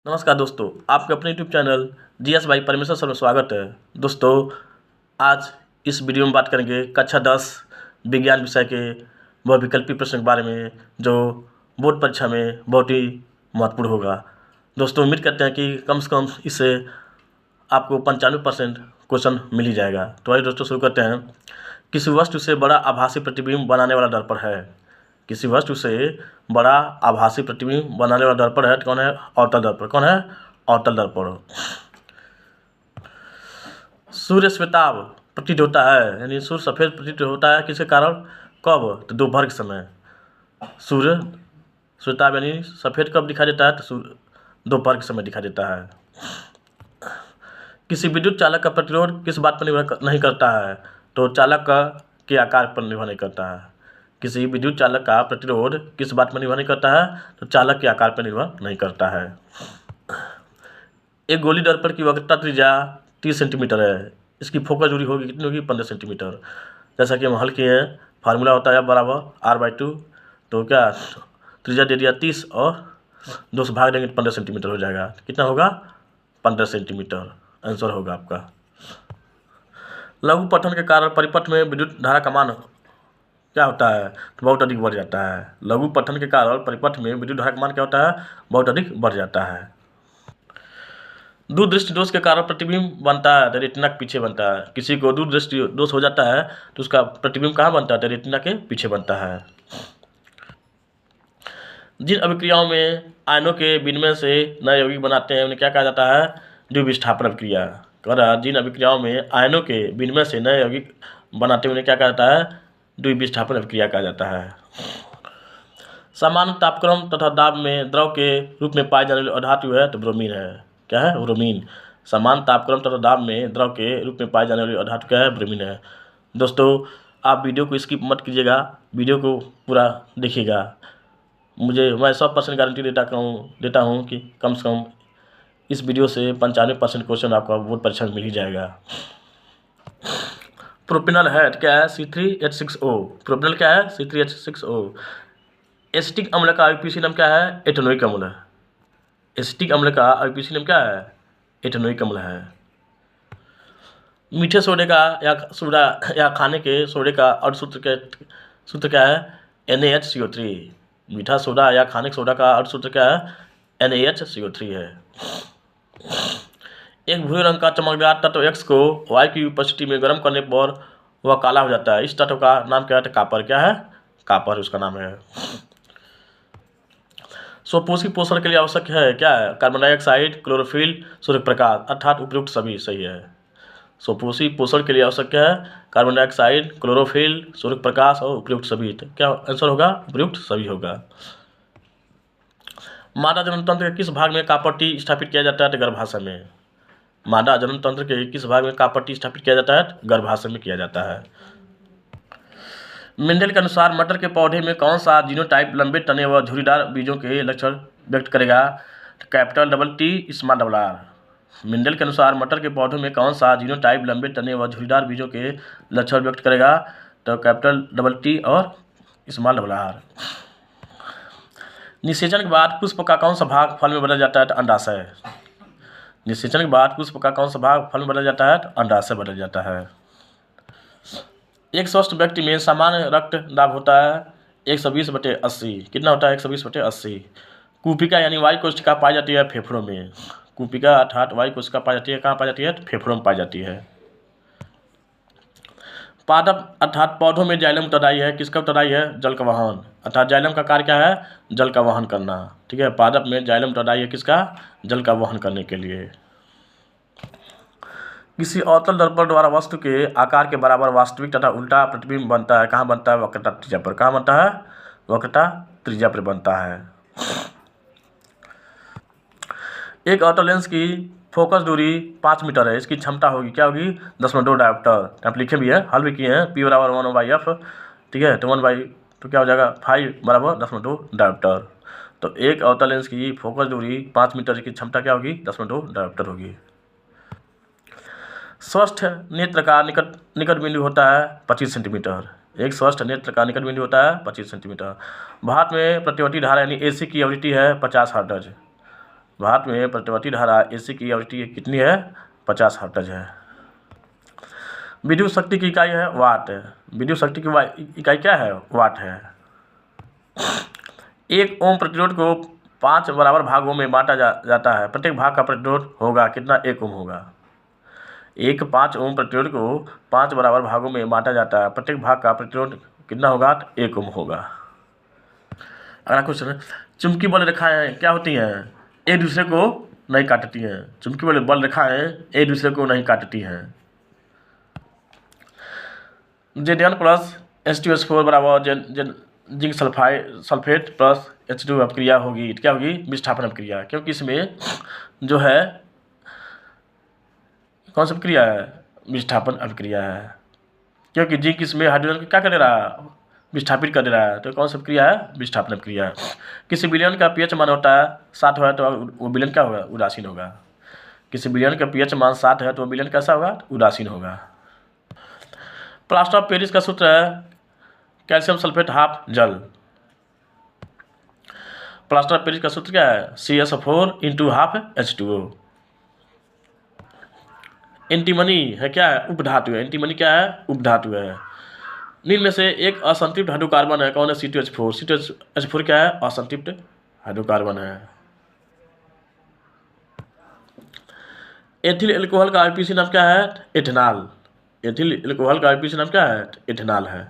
नमस्कार दोस्तों, आपके अपने यूट्यूब चैनल जीएस भाई परमेश्वर सर में स्वागत है। दोस्तों, आज इस वीडियो में बात करेंगे कक्षा 10 विज्ञान विषय के बहुविकल्पी प्रश्न के बारे में, जो बोर्ड परीक्षा में बहुत ही महत्वपूर्ण होगा। दोस्तों, उम्मीद करते हैं कि कम से कम इससे आपको 95% क्वेश्चन मिल ही जाएगा। तो आइए दोस्तों शुरू करते हैं। किसी वस्तु से बड़ा आभासी प्रतिबिंब बनाने वाला दर्पण है। किसी वस्तु से बड़ा आभासी प्रतिबिंब बनाने वाला दर्पण है तो कौन है? अवतल दर्पण। कौन है? अवतल दर्पण। सूर्य श्वेताभ प्रतीत होता है, यानी सूर्य सफेद प्रतीत होता है किसके कारण? कब? तो दोपहर के समय सूर्य श्वेताभ यानी सफेद कब दिखाई देता है? तो सूर्य दोपहर के समय दिखाई देता है। किसी विद्युत चालक का प्रतिरोध किस बात पर निर्भर नहीं करता है? तो चालक के आकार पर निर्भर नहीं करता है। किसी विद्युत चालक का प्रतिरोध किस बात पर निर्भर नहीं करता है? तो चालक के आकार पर निर्भर नहीं करता है। एक गोली दर्पण की वक्रता त्रिज्या 30 सेंटीमीटर है। इसकी फोकस दूरी होगी कितनी होगी? 15 सेंटीमीटर। जैसा कि हम हल किए हैं, फार्मूला होता है बराबर r/2। तो क्या त्रिज्या दे दिया 30 और 2 से भाग देंगे तो 15 सेंटीमीटर हो जाएगा। कितना होगा? 15 सेंटीमीटर आंसर होगा आपका। लघु पठन के कारण परिपथ में विद्युत धारा का मान क्या होता है? तो बहुत अधिक बढ़ जाता है। लघु पठन के कारण परिपथ में विद्युत धारा का मान क्या होता है? बहुत अधिक बढ़ जाता है। दूरदृष्टि दोष के कारण प्रतिबिंब बनता है तो रेटिना के पीछे बनता है। किसी को दूरदृष्टि दोष हो जाता है तो उसका प्रतिबिंब कहाँ बनता है? तो रेटिना के पीछे बनता है। जिन अभिक्रियाओं में आयनों के विनिमय से नए यौगिक बनाते हैं उन्हें क्या कहा जाता है? द्विविस्थापन अभिक्रिया। जिन अभिक्रियाओं में आयनों के विनिमय से नए यौगिक बनाते हैं उन्हें क्या कहा जाता है? द्विविस्थापन अभिक्रिया कहा जाता है। सामान्य तापक्रम तथा दाब में द्रव के रूप में पाए जाने वाले अधातु है तो ब्रोमीन है। क्या है? ब्रोमीन। सामान्य तापक्रम तथा दाब में द्रव के रूप में पाए जाने वाली अधातु क्या है? ब्रोमीन है। दोस्तों, आप वीडियो को स्किप मत कीजिएगा, वीडियो को पूरा देखिएगा। मैं 100% गारंटी देता हूँ कि कम से कम इस वीडियो से 95% क्वेश्चन आपका बोर्ड परीक्षा में मिल ही जाएगा। प्रोपेनॉल है क्या है? C3H6O। प्रोपेनॉल क्या है? C3H6O। एसिटिक अम्ल का आईपीसी नाम क्या है? एथेनोइक अम्ल। एसिटिक अम्ल का आईपीसी नाम क्या है? एथेनोइक अम्ल है। मीठे सोडे का या खाने के सोडे का सूत्र क्या है? NaHCO3। मीठा सोडा या खाने के सोडा का अर्धसूत्र क्या है? NaHCO3 है। एक भूरे रंग का चमकदार तत्व X को Y की उपस्थिति में गर्म करने पर वह काला हो जाता है। इस तत्व का नाम क्या है? कापर। क्या है? कापर उसका नाम है। स्वपोषी पोषण के लिए आवश्यक है क्या है? Carbon dioxide, chlorophyll, Surya Prakash, अर्थात उपयुक्त सभी सही है। स्वपोषी पोषण के लिए आवश्यक है carbon dioxide, chlorophyll, Surya Prakash और उपयुक्त सभी। तो क्या आंसर होगा? उपयुक्त सभी होगा। मादा जनन तंत्र के किस भाग में कापट्टी स्थापित किया जाता है? तो गर्भाशय में। मादा जनन तंत्र के किस भाग में कापट्टी स्थापित किया जाता है? गर्भाशय में किया जाता है। मेंडल के अनुसार मटर के पौधे में कौन सा जीनोटाइप लंबे तने व झुर्रीदार बीजों के लक्षण व्यक्त करेगा? Capital T small r। Mendel के अनुसार मटर के पौधों में कौन सा जीनोटाइप लंबे तने व झुर्रीदार बीजों के लक्षण व्यक्त करेगा? तो कैपिटल T और स्मॉल r। निषेचन के बाद पुष्प का कौन सा भाग फल में बदल जाता है? तो अंडाशय। निषेचन के बाद पुष्प का कौन सा भाग फल में बदल जाता है? तो अंडाशय बदल जाता है। एक स्वस्थ व्यक्ति में सामान्य रक्त दाब होता है 120/80। कितना होता है? 120/80। कूपिका यानी वायु कोशिका पाई जाती है फेफड़ों में। कूपिका अर्थात वायु कोशिका पाई जाती है कहाँ पाई जाती है? तो फेफड़ों में पाई जाती है। पादप अर्थात पौधों में जाइलम उत्तरदायी है। किसका उत्तरदायी है? जल का वहन। अर्थात जाइलम का कार्य क्या है? जल का वहन करना। ठीक है, पादप में जाइलम उत्तरदायी है किसका? जल का वहन करने के लिए। किसी अवतल दर्पण द्वारा वस्तु के आकार के बराबर वास्तविक तथा उल्टा प्रतिबिंब बनता है। कहाँ बनता है? वक्रता त्रिज्या पर। कहाँ बनता है? वक्रता त्रिज्या पर बनता है। एक अवतल लेंस की फोकस दूरी 5 मीटर है। इसकी क्षमता होगी क्या होगी? 10.2 डायोप्टर। आप लिखे भी है, हल भी किए हैं। P बराबर 1/f। ठीक है, तो 1 तो क्या हो जाएगा? 5 बराबर 10.2 डायोप्टर। तो एक अवतल लेंस की फोकस दूरी 5 मीटर की क्षमता क्या होगी? 10.2 डायोप्टर होगी। स्वस्थ नेत्र का निकट बिंदु होता है 25 सेंटीमीटर। एक स्वस्थ नेत्र का निकट बिंदु होता है 25 सेंटीमीटर। भारत में प्रतिवर्ती धारा यानी AC की आवृत्ति है 50 हर्ट्ज। भारत में प्रतिवर्ती धारा AC की आवृत्ति कितनी है? 50 हर्ट्ज है। विद्युत शक्ति की इकाई है वाट। विद्युत शक्ति की इकाई क्या है? वाट है। 1 ओम प्रतिरोध को 5 बराबर भागों में बांटा जाता है। प्रत्येक भाग का प्रतिरोध होगा कितना? 1 ओम होगा। 5 ओम प्रतिरोध को 5 बराबर भागों में बांटा जाता है। प्रत्येक भाग का प्रतिरोध कितना होगा? 1 ओम होगा। अगला क्वेश्चन, चुंबकीय बल रेखाएं क्या होती हैं? एक दूसरे को नहीं काटती हैं। चुंबकीय बल रेखाएं एक दूसरे को नहीं काटती हैं। Zn प्लस H2SO4 बराबर जिंक सल्फेट प्लस H2 अभिक्रिया होगी। क्या होगी? विस्थापन अभिक्रिया। क्योंकि इसमें जो है कौन सी अभिक्रिया है? विस्थापन अभिक्रिया है। क्योंकि जिंक इसमें हाइड्रोजन क्या कर दे रहा है? विस्थापित कर दे रहा है। तो कौन सी अभिक्रिया है? विस्थापन अभिक्रिया है। किसी विलयन का pH मान होता है 7 होगा तो वो विलयन क्या होगा? उदासीन होगा। किसी विलयन का pH मान 7 है तो विलयन कैसा होगा? उदासीन होगा। प्लास्टर ऑफ पेरिस का सूत्र है कैल्शियम सल्फेट हाफ जल। प्लास्टर ऑफ पेरिस का सूत्र क्या है? CaSO4 × half H2O। एंटीमनी है क्या है? उपधातु है। एंटीमनी क्या है? उपधातु है। निम्न में से एक असंतृप्त हाइड्रोकार्बन है। कौन है? C2H4। C2H4 क्या है? असंतृप्त हाइड्रोकार्बन है। एथिल एल्कोहल का IUPAC नाम क्या है? एथेनॉल। एथिल एल्कोहल का IUPAC नाम क्या है? एथेनॉल है।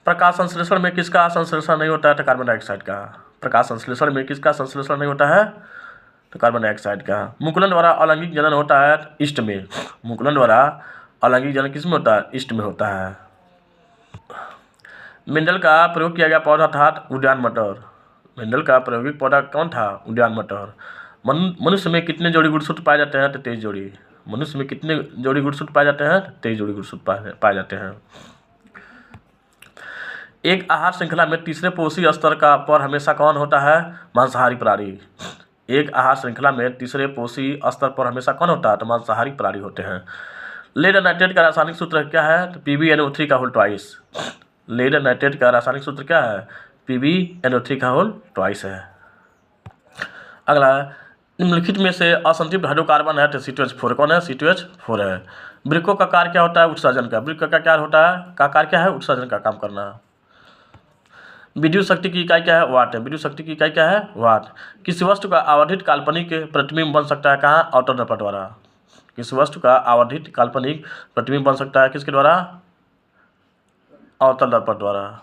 प्रकाश संश्लेषण में किसका संश्लेषण नहीं होता है? तो कार्बन डाइऑक्साइड का। प्रकाश संश्लेषण में किसका संश्लेषण नहीं होता है? तो कार्बन डाइऑक्साइड का। मुकुलन द्वारा अलैंगिक जनन होता है ईस्ट में। मुकुलन द्वारा अलैंगिक जनन किस में होता है? ईस्ट में होता है। मेंडल का प्रयोग किया गया पौधा था उद्यान मटर। मेंडल का प्रायोगिक पौधा कौन था? उद्यान मटर। मनुष्य में कितने जोड़ी गुणसूत्र पाए जाते हैं? तो 23 जोड़ी। मनुष्य में कितने जोड़ी गुणसूत्र पाए जाते हैं? 23 जोड़ी गुणसूत्र पाए जाते हैं। एक आहार श्रृंखला में तीसरे पोषी स्तर का पर हमेशा कौन होता है? मांसाहारी प्राणी। एक आहार श्रृंखला में तीसरे पोषी स्तर पर हमेशा कौन होता है? तो मांसाहारी प्राणी होते हैं। लेड नाइट्रेट का रासायनिक सूत्र क्या है? तो PbNO3 का होल ट्वाइस। लेड नाइट्रेट का रासायनिक सूत्र क्या है? PbNO3 का होल ट्वाइस है। अगला, निम्नलिखित में से असंतृप्त हाइड्रोकार्बन है तो C2H4 कौन है? C2H4 है। वृक्कों का कार्य क्या होता है? उत्सर्जन का। वृक्क का क्या होता है? का कार्य क्या है? उत्सर्जन का काम करना। विद्युत शक्ति की इकाई क्या है? वाट है। विद्युत शक्ति की इकाई क्या है? वाट। किसी वस्तु का आवर्धित काल्पनिक प्रतिबिंब बन सकता है कहाँ? अवतल दर्पण द्वारा। किसी वस्तु का आवर्धित काल्पनिक प्रतिबिंब बन सकता है किसके द्वारा? अवतल दर्पण द्वारा।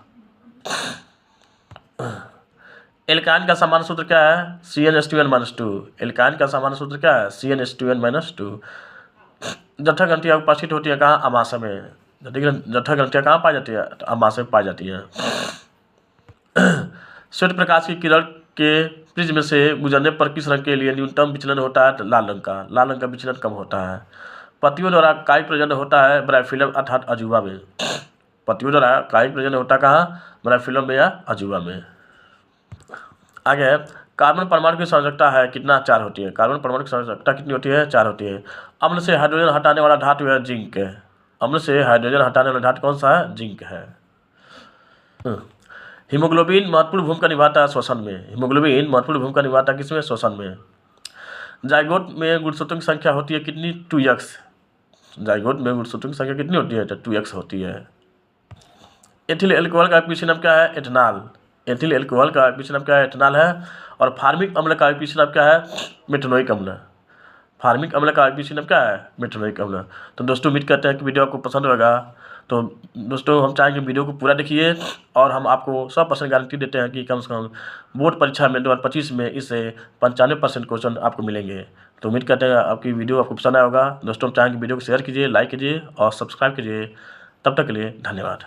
एल्काइन का सामान्य सूत्र क्या है? CnH2n-2। एल्काइन का सामान्य सूत्र क्या है? CnH2n-2। जठर ग्रंथियाँ उपस्थित होती है कहाँ? अमाशय में। जठर ग्रंथियाँ कहाँ पाई जाती है? तो अमाशय में पाई जाती है। श्वेत प्रकाश की किरण के प्रिज्म से गुजरने पर किस रंग के लिए न्यूनतम विचलन होता है? तो लाल रंग का। लाल रंग का विचलन कम होता है। पत्तियों द्वारा कायिक प्रजनन होता है ब्रायोफिल्म अर्थात अजूबा में। पत्तियों द्वारा कायिक प्रजनन होता है कहाँ? ब्रायोफिल्म में या अजूबा में। आगे, कार्बन परमाणु की संयोजकता है कितना? 4 होती है। कार्बन परमाणु की संयोजकता कितनी होती है? 4 होती है। अम्ल से हाइड्रोजन हटाने वाला धातु है जिंक। अम्ल से हाइड्रोजन हटाने वाला धातु कौन सा है? जिंक है। हीमोग्लोबिन महत्वपूर्ण भूमिका निभाता है श्वसन में। हीमोग्लोबिन महत्वपूर्ण भूमिका निभाता है किसमें? श्वसन में। जाइगोट में गुणसूत्रों की संख्या होती है कितनी? 2x। जाइगोट में गुणसूत्रों की संख्या कितनी होती है? तो 2x होती है। एथिल एल्कोहल का IUPAC नाम क्या है? एथेनॉल। एथिल एल्कोहल का IUPAC नाम क्या है? एथेनॉल है। और फार्मिक अम्ल का IUPAC नाम क्या है? मेटनोइक अम्ल। फार्मिक अम्ल का IUPAC नाम क्या है? मेटनोइक अम्ल। तो दोस्तों उम्मीद करते हैं कि वीडियो आपको पसंद होगा। तो दोस्तों हम चाहेंगे वीडियो को पूरा देखिए और हम आपको 100% गारंटी देते हैं कि कम से कम बोर्ड परीक्षा में 2025 में इससे 95% क्वेश्चन आपको मिलेंगे। तो उम्मीद करते हैं आपकी वीडियो आपको पसंद आया होगा। दोस्तों हम चाहेंगे वीडियो को शेयर कीजिए, लाइक कीजिए और सब्सक्राइब कीजिए। तब तक के लिए धन्यवाद।